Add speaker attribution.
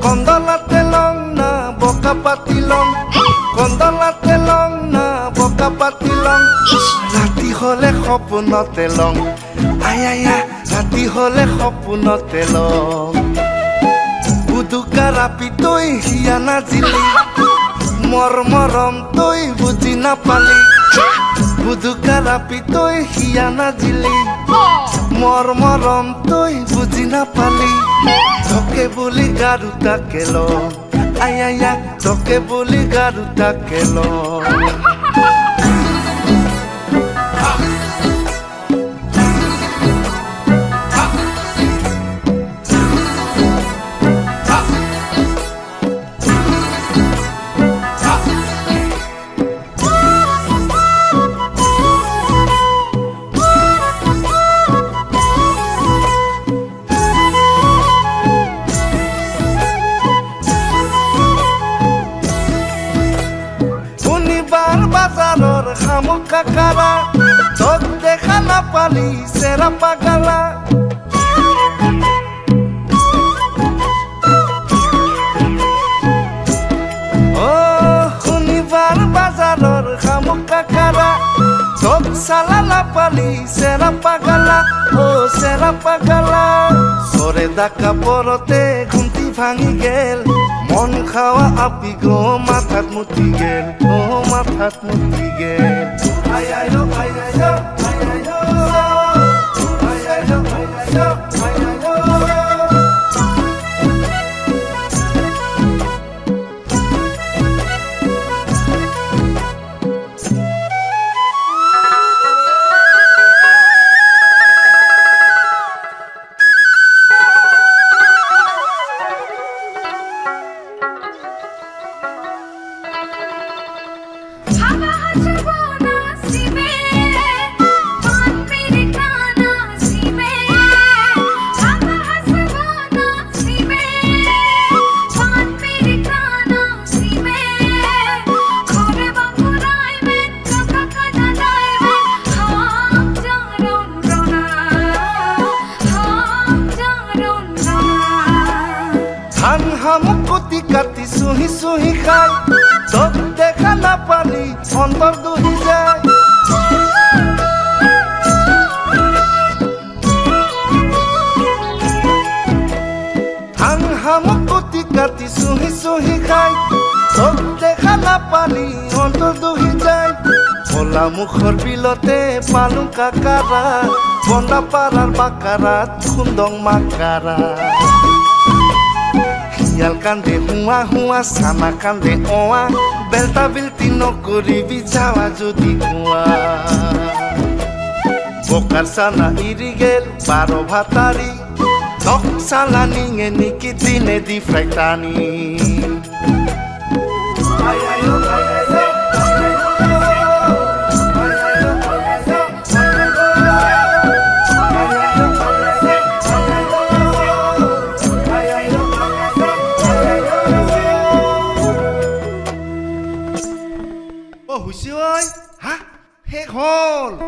Speaker 1: Kondolate long na boka patilong Kondolate long na boka patilong Rati hole সপোনতে লং আয়া রাতি হলে সপোনতে লং বুদুকা রাপি তই হিয়া নাজিলি মৰম তই বুজি নাপালি বুদুকা ৰাপি তই হিয়া নাজিলি মৰম তই বুজি নাপালি তোকে বলি গাৰুটা কেলো আয়া তোকে বলি গাৰুটা কেলো বাজাৰৰ শামুক কাকাৰা তোক দেখা নাপালি চেৰা পাগালা শনিবাৰ বাজাৰৰ শামুক কাকাৰা তোক চালা নাপালি চেৰা পাগালা চেৰা পাগালা চৰে ডাকা পৰতে ঘুমটি ভাঙি গেল মন খাওয়া আপি গো মাথাত মুতি গেল মাথাত মুতি গেল আয়ায়ো আয়ায়ো আয়ায়ো আয়ায়ো আয়ায়ো আয়ায়ো ধান হামুক কুটি কাটি চুহি চুহি খাই তোক দেখা নাপালি অন্তৰ দুহি যায় ধান হামুক কুটি কাটি চুহি চুহি খাই তোক দেখা নাপালি অন্তৰ দুহি যায় ভোলা মুখৰ বিলতে পালো কাকাৰা বন্দা পাৰাৰ বাকাৰাত খুন্দং মাকাৰা Yal kande hua hua sama kande oa belta bilti no koribi jawa jodi hua bokar sana irigel baro bhatari tok sala ninge niki dine di fraitani ayayo ayayo Ôi, hả? Hết hồn